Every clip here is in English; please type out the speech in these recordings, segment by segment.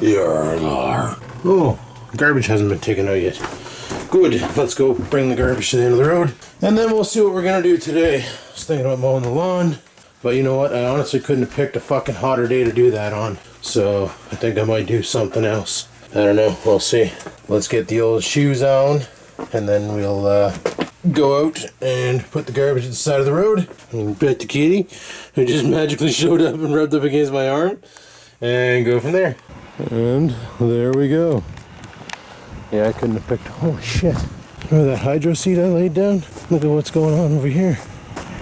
Yarlar. Oh, garbage hasn't been taken out yet. Good, let's go bring the garbage to the end of the road. And then we'll see what we're gonna do today. I was thinking about mowing the lawn. But you know what? I honestly couldn't have picked a fucking hotter day to do that on. So I think I might do something else. I don't know. We'll see. Let's get the old shoes on. And then we'll go out and put the garbage at the side of the road. And pet the kitty, who just magically showed up and rubbed up against my arm. And go from there. And there we go. Yeah, I couldn't have picked... Holy shit. Remember that hydro seat I laid down? Look at what's going on over here.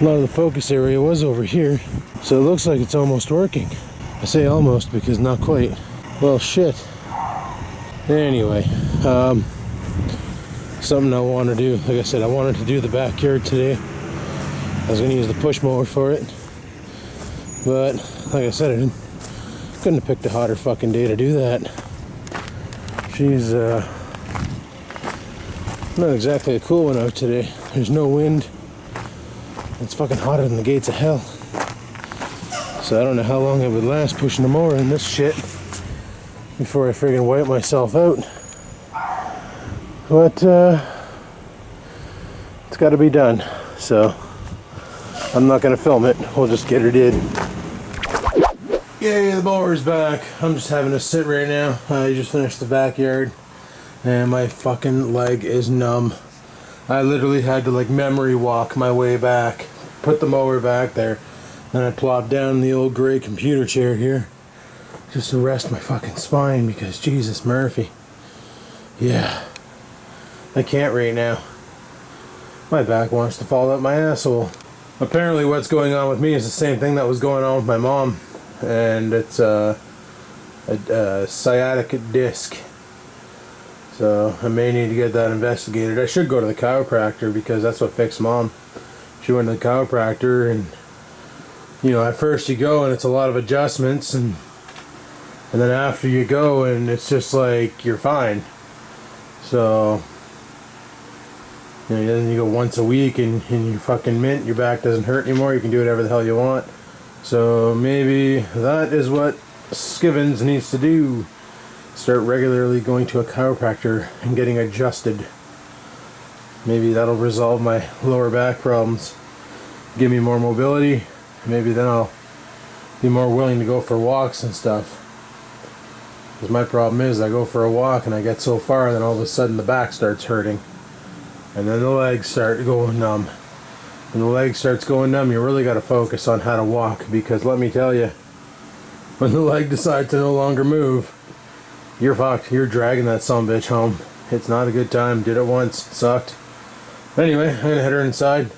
A lot of the focus area was over here. So it looks like it's almost working. I say almost because not quite. Well, shit. Anyway, something I want to do. Like I said, I wanted to do the backyard today. I was going to use the push mower for it. But, like I said, I couldn't have picked a hotter fucking day to do that. She's, not exactly a cool one out today. There's no wind. It's fucking hotter than the gates of hell. So I don't know how long it would last pushing the mower in this shit before I friggin' wipe myself out. But it's gotta be done. So I'm not gonna film it. We'll just get her did. Yay, the mower's back. I'm just having to sit right now. I just finished the backyard and my fucking leg is numb. I literally had to like memory walk my way back. Put the mower back there. Then I plopped down in the old gray computer chair here just to rest my fucking spine because Jesus Murphy. Yeah. I can't right now. My back wants to fall out my asshole. Apparently what's going on with me is the same thing that was going on with my mom. And it's a sciatic disc. So I may need to get that investigated. I should go to the chiropractor because that's what fixed Mom. She went to the chiropractor and, you know, at first you go and it's a lot of adjustments and then after you go and it's just like you're fine. So, you know, then you go once a week and you fucking mint, your back doesn't hurt anymore, you can do whatever the hell you want. So maybe that is what Skivens needs to do. Start regularly going to a chiropractor and getting adjusted. Maybe that'll resolve my lower back problems. Give me more mobility. Maybe then I'll be more willing to go for walks and stuff. Because my problem is I go for a walk and I get so far and then all of a sudden the back starts hurting. And then the legs start going numb. When the leg starts going numb, you really got to focus on how to walk. Because let me tell you, when the leg decides to no longer move, you're fucked. You're dragging that sumbitch home. It's not a good time. Did it once. It sucked. Anyway, I'm going to head her inside.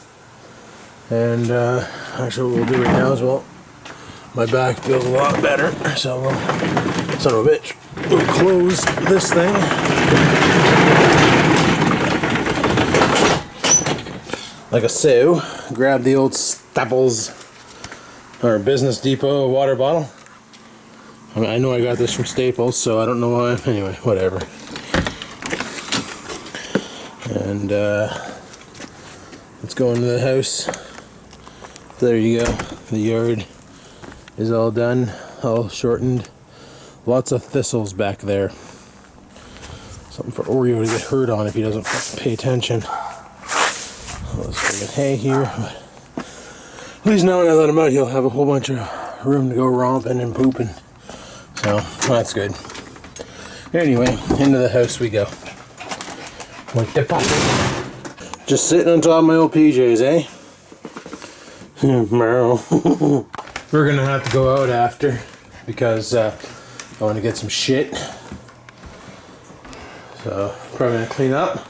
And actually what we'll do right now is, well, my back feels a lot better. So we'll, son of a bitch, we'll close this thing. Like a so. Grab the old Staples or Business Depot water bottle. I mean, I know I got this from Staples, so I don't know why. Anyway, whatever. And let's go into the house. There you go. The yard is all done, all shortened. Lots of thistles back there. Something for Oreo to get hurt on if he doesn't pay attention. Let's get hay here. But at least now when I let him out, he'll have a whole bunch of room to go romping and pooping. So, that's good. Anyway, into the house we go. Like the pop. Just sitting on top of my old PJs, eh? We're gonna have to go out after because I want to get some shit. So, probably gonna clean up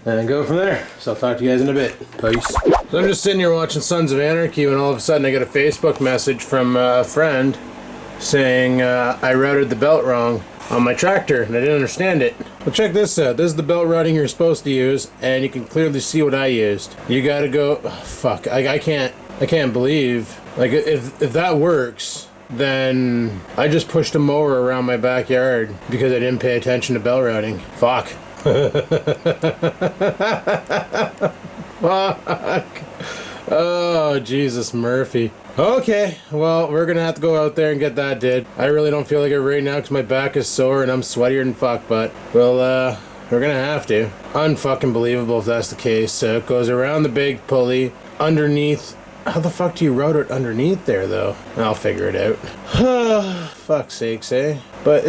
and go from there. So, I'll talk to you guys in a bit. Peace. So, I'm just sitting here watching Sons of Anarchy when all of a sudden I get a Facebook message from a friend saying I routed the belt wrong on my tractor and I didn't understand it. Well, check this out. This is the belt routing you're supposed to use, and you can clearly see what I used. You gotta go. Oh, fuck. I can't believe. Like, if that works, then I just pushed a mower around my backyard because I didn't pay attention to belt routing. Fuck. Fuck. Oh, Jesus Murphy. Okay, well, we're gonna have to go out there and get that did. I really don't feel like it right now because my back is sore and I'm sweatier than fuck, but we're gonna have to. Unfucking believable if that's the case. So it goes around the big pulley, underneath. How the fuck do you route it underneath there, though? I'll figure it out. Fuck's sakes, eh? But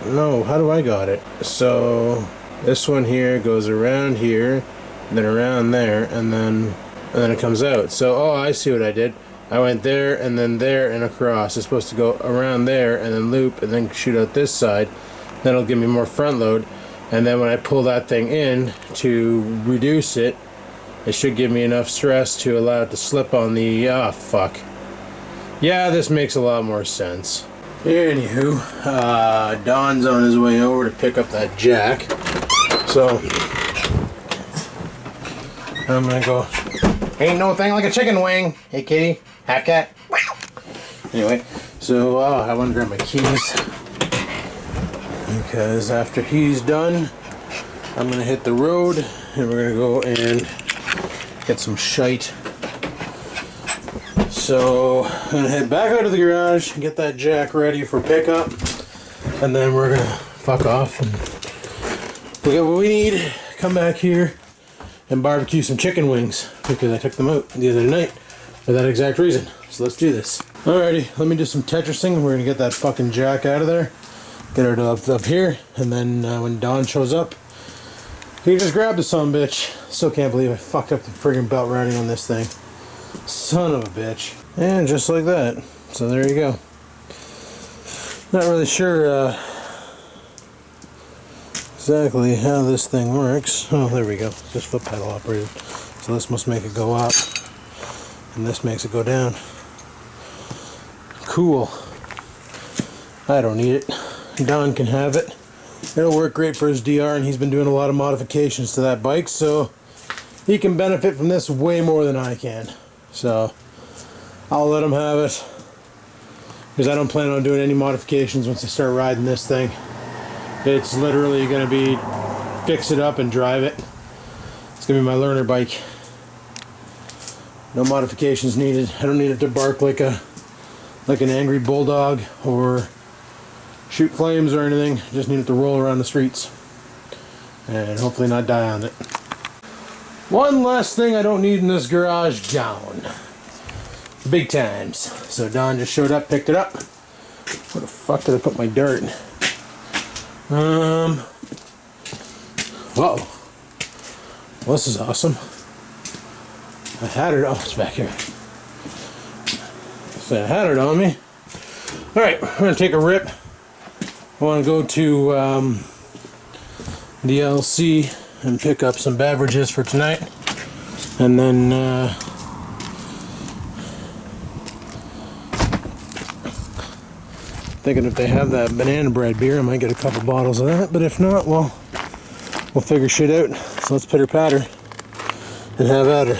no, how do I got it? So this one here goes around here, then around there, and then it comes out. So, oh, I see what I did. I went there and across. It's supposed to go around there and then loop and then shoot out this side. That'll give me more front load. And then when I pull that thing in to reduce it, it should give me enough stress to allow it to slip on the... Ah, fuck. Yeah, this makes a lot more sense. Anywho, Don's on his way over to pick up that jack. So, I'm gonna go... Ain't no thing like a chicken wing. Hey, kitty. Half cat. Anyway, so I want to grab my keys. Because after he's done, I'm gonna hit the road and we're gonna go and get some shite. So I'm gonna head back out of the garage and get that jack ready for pickup, and then we're gonna fuck off and we'll get what we need, come back here and barbecue some chicken wings because I took them out the other night for that exact reason. So let's do this. Alrighty, let me do some Tetrising. We're gonna get that fucking jack out of there. Get her up here, and then when Don shows up, he can just grab the sumbitch. Still can't believe I fucked up the friggin' belt riding on this thing. Son of a bitch. And just like that. So there you go. Not really sure exactly how this thing works. Oh, there we go. Just foot pedal operated. So this must make it go up, and this makes it go down. Cool. I don't need it. Don can have it. It'll work great for his DR, and he's been doing a lot of modifications to that bike, so he can benefit from this way more than I can. So I'll let him have it, because I don't plan on doing any modifications once I start riding this thing. It's literally going to be fix it up and drive it. It's going to be my learner bike. No modifications needed. I don't need it to bark like an angry bulldog or shoot flames or anything. Just need it to roll around the streets and hopefully not die on it. One last thing I don't need in this garage, gone. Big times. So Don just showed up, picked it up. Where the fuck did I put my dirt? Whoa. Well, this is awesome. I had it. Oh, it's back here. So I had it on me. Alright, we're gonna take a rip. I want to go to the LC and pick up some beverages for tonight, and then thinking if they have that banana bread beer I might get a couple bottles of that, but if not, well, we'll figure shit out. So let's pitter patter and have at her.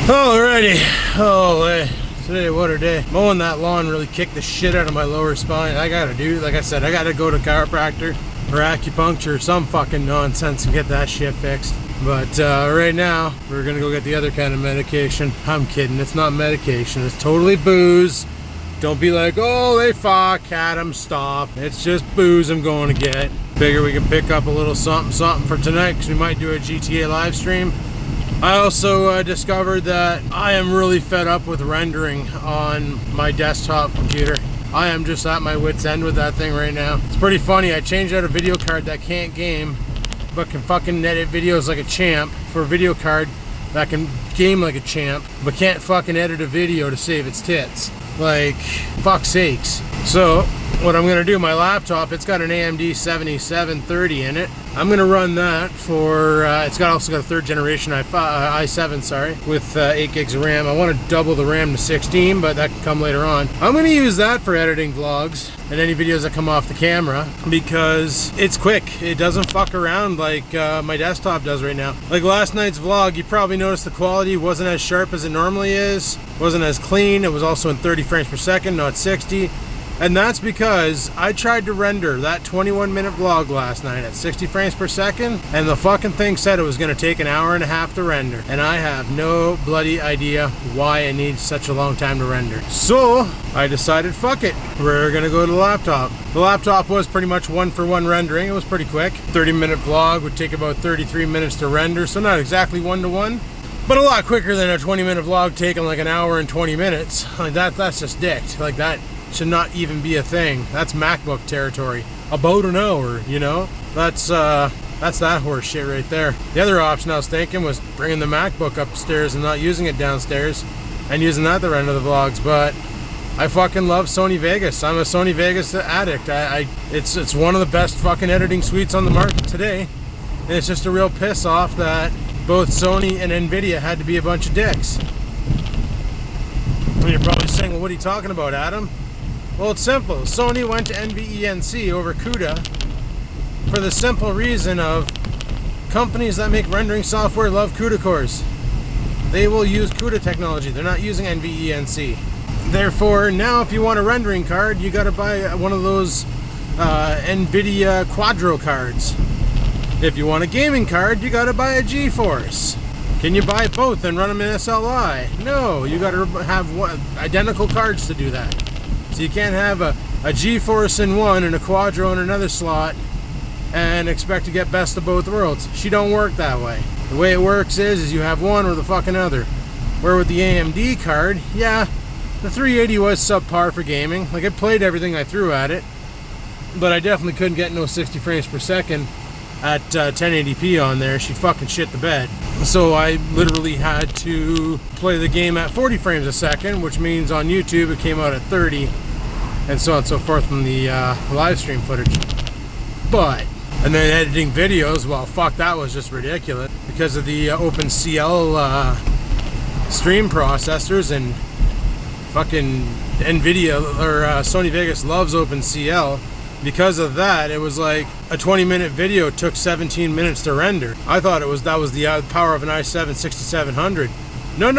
Alrighty. Oh, hey. Today, what a day. Mowing that lawn really kicked the shit out of my lower spine. I gotta do, like I said, I gotta go to chiropractor or acupuncture or some fucking nonsense and get that shit fixed. But right now, we're gonna go get the other kind of medication. I'm kidding, it's not medication, it's totally booze. Don't be like, oh, they fuck, Adam, stop. It's just booze I'm going to get. Figure we can pick up a little something for tonight, because we might do a GTA live stream. I also discovered that I am really fed up with rendering on my desktop computer. I am just at my wit's end with that thing right now. It's pretty funny. I changed out a video card that can't game, but can fucking edit videos like a champ, for a video card that can game like a champ, but can't fucking edit a video to save its tits. Like, fuck's sakes. So, what I'm gonna do, my laptop, it's got an AMD 7730 in it. I'm gonna run that for, it's also got a third generation i7, sorry, with 8 gigs of RAM. I want to double the RAM to 16, but that can come later on. I'm gonna use that for editing vlogs and any videos that come off the camera, because it's quick. It doesn't fuck around like my desktop does right now. Like last night's vlog, you probably noticed the quality wasn't as sharp as it normally is, wasn't as clean. It was also in 30 frames per second, not 60. And that's because I tried to render that 21-minute vlog last night at 60 frames per second, and the fucking thing said it was going to take an hour and a half to render. And I have no bloody idea why it needs such a long time to render. So I decided, fuck it, we're going to go to the laptop. The laptop was pretty much one-for-one rendering. It was pretty quick. 30-minute vlog would take about 33 minutes to render, so not exactly one-to-one. But a lot quicker than a 20-minute vlog taking like an hour and 20 minutes. Like that's just dicked. Like that should not even be a thing. That's MacBook territory. About an hour, you know? That's that horse shit right there. The other option I was thinking was bringing the MacBook upstairs and not using it downstairs and using that to render the vlogs, but I fucking love Sony Vegas. I'm a Sony Vegas addict. It's one of the best fucking editing suites on the market today. And it's just a real piss off that both Sony and Nvidia had to be a bunch of dicks. And you're probably saying, well, what are you talking about, Adam? Well, it's simple. Sony went to NVENC over CUDA for the simple reason of companies that make rendering software love CUDA cores. They will use CUDA technology. They're not using NVENC. Therefore, now if you want a rendering card, you got to buy one of those NVIDIA Quadro cards. If you want a gaming card, you got to buy a GeForce. Can you buy both and run them in SLI? No, you got to have identical cards to do that. So you can't have a GeForce in one and a Quadro in another slot and expect to get best of both worlds. She don't work that way. The way it works is you have one or the fucking other. Where with the AMD card, yeah, the 380 was subpar for gaming. Like, it played everything I threw at it, but I definitely couldn't get no 60 frames per second at 1080p on there. She'd fucking shit the bed. So I literally had to play the game at 40 frames a second, which means on YouTube it came out at 30, and so on and so forth from the live stream footage. But, and then editing videos, well, fuck, that was just ridiculous because of the OpenCL stream processors, and fucking Nvidia or Sony Vegas loves OpenCL. Because of that, it was like a 20-minute video took 17 minutes to render. I thought that was the power of an i7 6700. No.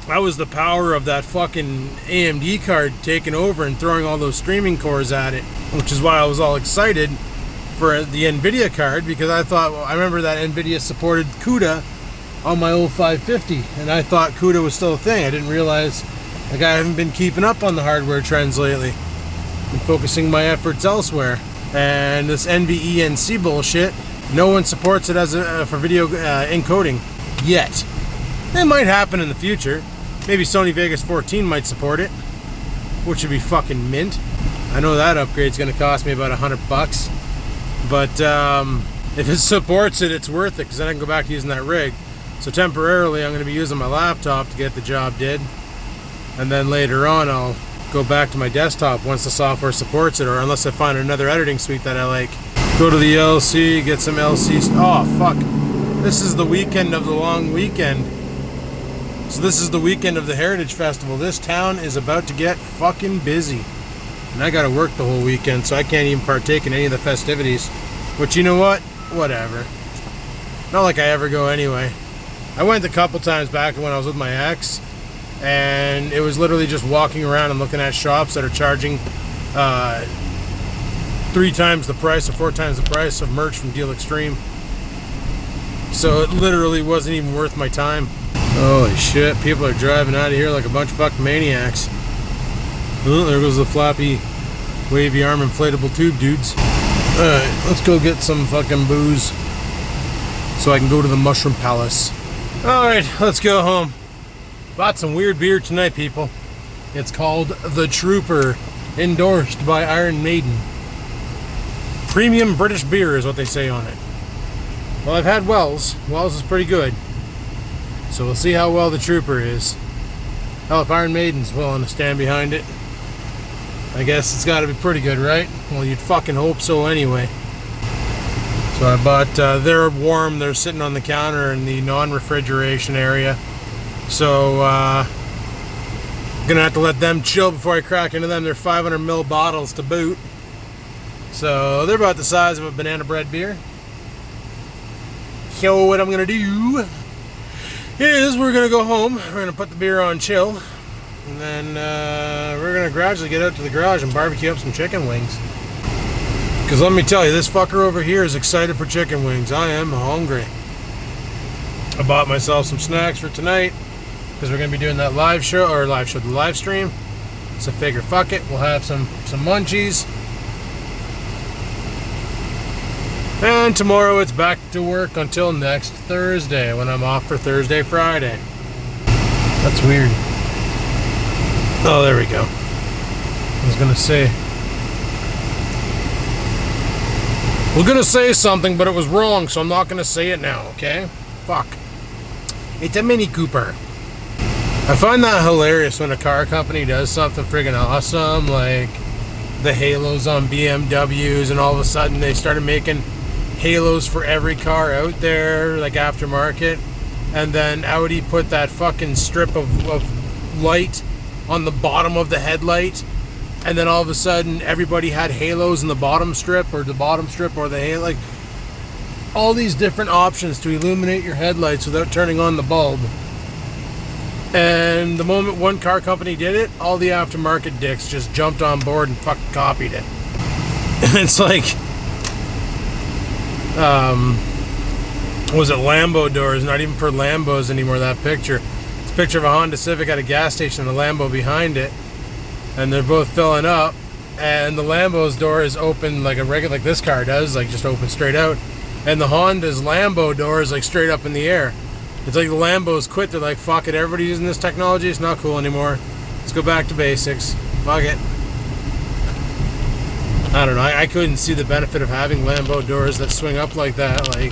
That was the power of that fucking AMD card taking over and throwing all those streaming cores at it, which is why I was all excited for the Nvidia card, because I thought, well, I remember that Nvidia supported CUDA on my old 550, and I thought CUDA was still a thing. I didn't realize. Like, I haven't been keeping up on the hardware trends lately. I'm focusing my efforts elsewhere. And this NVENC bullshit, no one supports it as for video encoding yet. It might happen in the future. Maybe Sony Vegas 14 might support it, which would be fucking mint. I know that upgrade's going to cost me about $100, but if it supports it, it's worth it, because then I can go back to using that rig. So temporarily, I'm going to be using my laptop to get the job did. And then later on, I'll go back to my desktop once the software supports it, or unless I find another editing suite that I like. Go to the LC, get some LC. Oh, fuck. This is the weekend of the long weekend. So this is the weekend of the Heritage Festival. This town is about to get fucking busy. And I gotta work the whole weekend, so I can't even partake in any of the festivities. Which, you know what? Whatever. Not like I ever go anyway. I went a couple times back when I was with my ex, and it was literally just walking around and looking at shops that are charging 3 times the price or 4 times the price of merch from Deal Extreme. So it literally wasn't even worth my time. Holy shit, people are driving out of here like a bunch of fucking maniacs. Oh, there goes the floppy, wavy arm inflatable tube dudes. Alright, let's go get some fucking booze so I can go to the Mushroom Palace. Alright, let's go home. Bought some weird beer tonight, people. It's called The Trooper, endorsed by Iron Maiden. Premium British beer is what they say on it. Well, I've had Wells. Wells is pretty good. So we'll see how well The Trooper is. Hell, if Iron Maiden's willing to stand behind it, I guess it's got to be pretty good, right? Well, you'd fucking hope so anyway. So I bought, they're warm, they're sitting on the counter in the non-refrigeration area. So, gonna have to let them chill before I crack into them. They're 500ml bottles to boot. So, they're about the size of a banana bread beer. So, what I'm gonna do is we're gonna go home. We're gonna put the beer on chill. And then we're going to gradually get out to the garage and barbecue up some chicken wings. Because let me tell you, this fucker over here is excited for chicken wings. I am hungry. I bought myself some snacks for tonight because we're going to be doing that the live stream. So figure, fuck it, we'll have some munchies. And tomorrow it's back to work until next Thursday when I'm off for Thursday, Friday. That's weird. Oh, there we go. I was gonna say something, but it was wrong, so I'm not gonna say it now, okay? Fuck. It's a Mini Cooper. I find that hilarious when a car company does something friggin' awesome, like the halos on BMWs, and all of a sudden they started making halos for every car out there, like aftermarket, and then Audi put that fucking strip of light on the bottom of the headlight, and then all of a sudden everybody had halos in the bottom strip or the halo, like all these different options to illuminate your headlights without turning on the bulb. And the moment one car company did it, all the aftermarket dicks just jumped on board and fucking copied it. And it's like, was it Lambo doors? Not even for Lambos anymore, that picture. It's a picture of a Honda Civic at a gas station and a Lambo behind it. And they're both filling up. And the Lambo's door is open like a regular, like this car does, like just open straight out. And the Honda's Lambo door is like straight up in the air. It's like the Lambos quit. They're like, fuck it, everybody's using this technology. It's not cool anymore. Let's go back to basics. Fuck it. I don't know. I couldn't see the benefit of having Lambo doors that swing up like that. Like,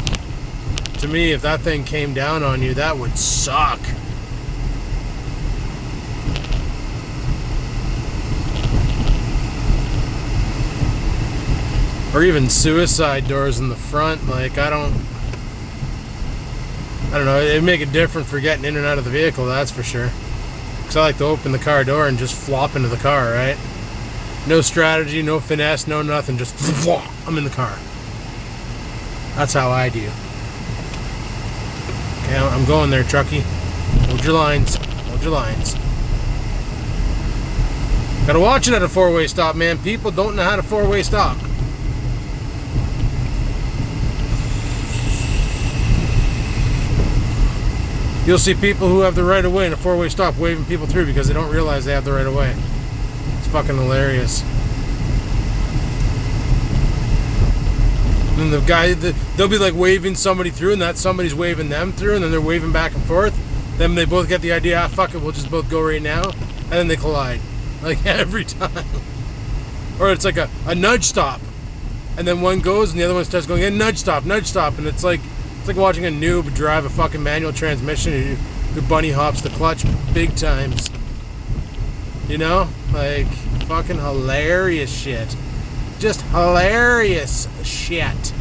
to me, if that thing came down on you, that would suck. Or even suicide doors in the front. Like, I don't know, it'd make it different for getting in and out of the vehicle, that's for sure. Because I like to open the car door and just flop into the car, right? No strategy, no finesse, no nothing, just flop, I'm in the car. That's how I do. Okay, I'm going there, Truckee. Hold your lines. Hold your lines. Gotta watch it at a four-way stop, man. People don't know how to four-way stop. You'll see people who have the right of way in a four-way stop waving people through because they don't realize they have the right of way. It's fucking hilarious. And the guy, they'll be like waving somebody through, and that somebody's waving them through, and then they're waving back and forth. Then they both get the idea, ah, fuck it, we'll just both go right now. And then they collide. Like every time. Or it's like a nudge stop. And then one goes, and the other one starts going, nudge stop, and it's like watching a noob drive a fucking manual transmission who bunny hops the clutch big times. You know? Like, fucking hilarious shit. Just hilarious shit.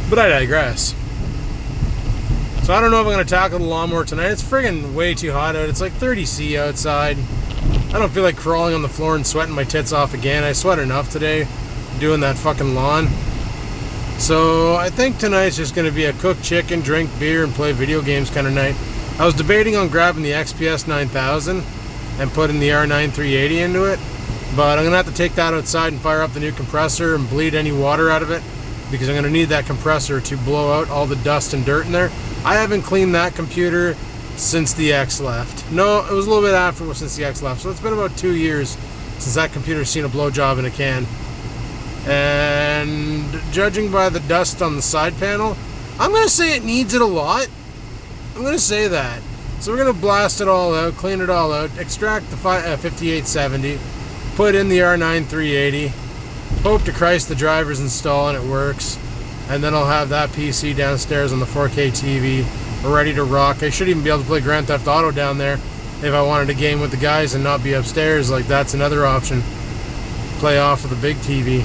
But I digress. So I don't know if I'm going to tackle the lawnmower tonight. It's friggin' way too hot out. It's like 30 C outside. I don't feel like crawling on the floor and sweating my tits off again. I sweat enough today doing that fucking lawn. So I think tonight's just going to be a cook chicken, drink beer, and play video games kind of night. I was debating on grabbing the XPS 9000 and putting the R9 380 into it, but I'm going to have to take that outside and fire up the new compressor and bleed any water out of it because I'm going to need that compressor to blow out all the dust and dirt in there. I haven't cleaned that computer since the X left. No, it was a little bit after since the X left, so it's been about 2 years since that computer's seen a blowjob in a can. And judging by the dust on the side panel, I'm going to say it needs it a lot. I'm going to say that. So we're going to blast it all out, clean it all out, extract the 5870, put in the R9 380, hope to Christ the driver's installed and it works, and then I'll have that PC downstairs on the 4K TV ready to rock. I should even be able to play Grand Theft Auto down there if I wanted to game with the guys and not be upstairs. Like, that's another option. Play off of the big TV.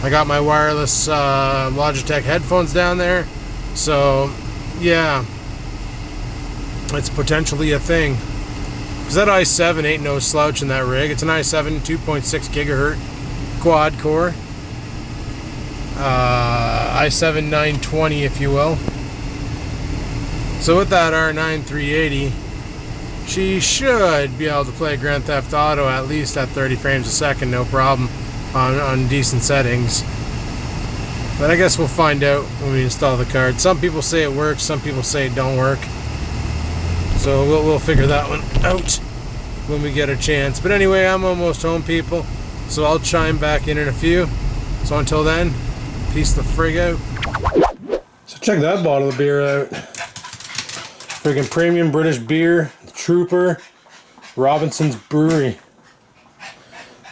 I got my wireless Logitech headphones down there, so yeah, it's potentially a thing. Because that i7 ain't no slouch in that rig. It's an i7 2.6 gigahertz quad core, i7 920 if you will. So with that R9 380, she should be able to play Grand Theft Auto at least at 30 frames a second, no problem, on decent settings. But I guess we'll find out when we install the card. Some people say it works, some people say it don't work. So we'll figure that one out when we get a chance. But anyway, I'm almost home, people. So I'll chime back in a few. So until then, peace the frig out. So check that bottle of beer out. Freaking premium British beer, Trooper, Robinson's Brewery.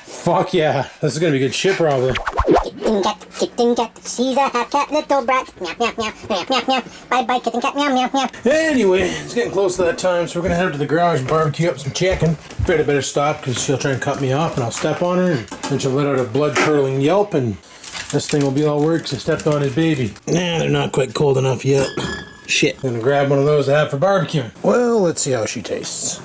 Fuck yeah, this is gonna be good shit probably. Kitten cat, she's a half cat, little brat. Meow, meow, meow, meow, meow, meow. Bye bye, kitten cat, meow, meow, meow. Anyway, it's getting close to that time, so we're gonna head up to the garage and barbecue up some chicken. Afraid I better stop because she'll try and cut me off and I'll step on her and then she'll let out a blood-curdling yelp and this thing will be all work because I stepped on his baby. Nah, they're not quite cold enough yet. Shit. I'm gonna grab one of those to have for barbecuing. Well, let's see how she tastes.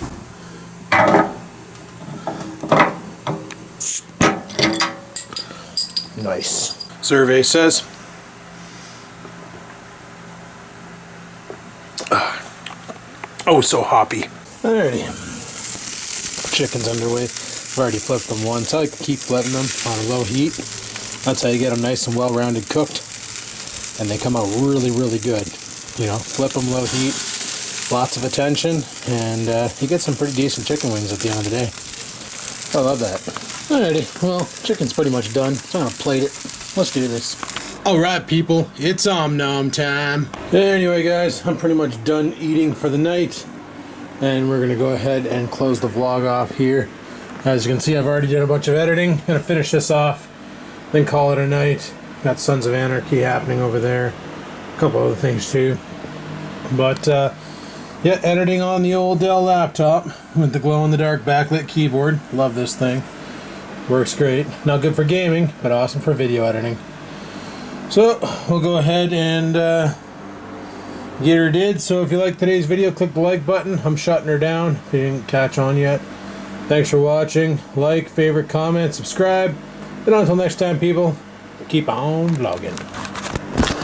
Nice. Survey says. Oh, so hoppy. Alrighty. Chicken's underway. I've already flipped them once. I like to keep flipping them on a low heat. That's how you get them nice and well-rounded cooked. And they come out really, really good. You know, flip them low heat, lots of attention, and you get some pretty decent chicken wings at the end of the day. I love that. Alrighty, well, chicken's pretty much done, so I'm gonna plate it. Let's do this. Alright people, it's nom time. Anyway guys, I'm pretty much done eating for the night, and we're gonna go ahead and close the vlog off here. As you can see, I've already done a bunch of editing. Gonna finish this off, then call it a night. Got Sons of Anarchy happening over there. A couple other things too. But yeah, editing on the old Dell laptop with the glow-in-the-dark backlit keyboard. Love this thing. Works great. Not good for gaming, but awesome for video editing. So we'll go ahead and get her did. So if you like today's video, click the like button. I'm shutting her down if you didn't catch on yet. Thanks for watching. Like, favorite, comment, subscribe. And until next time, people, keep on vlogging.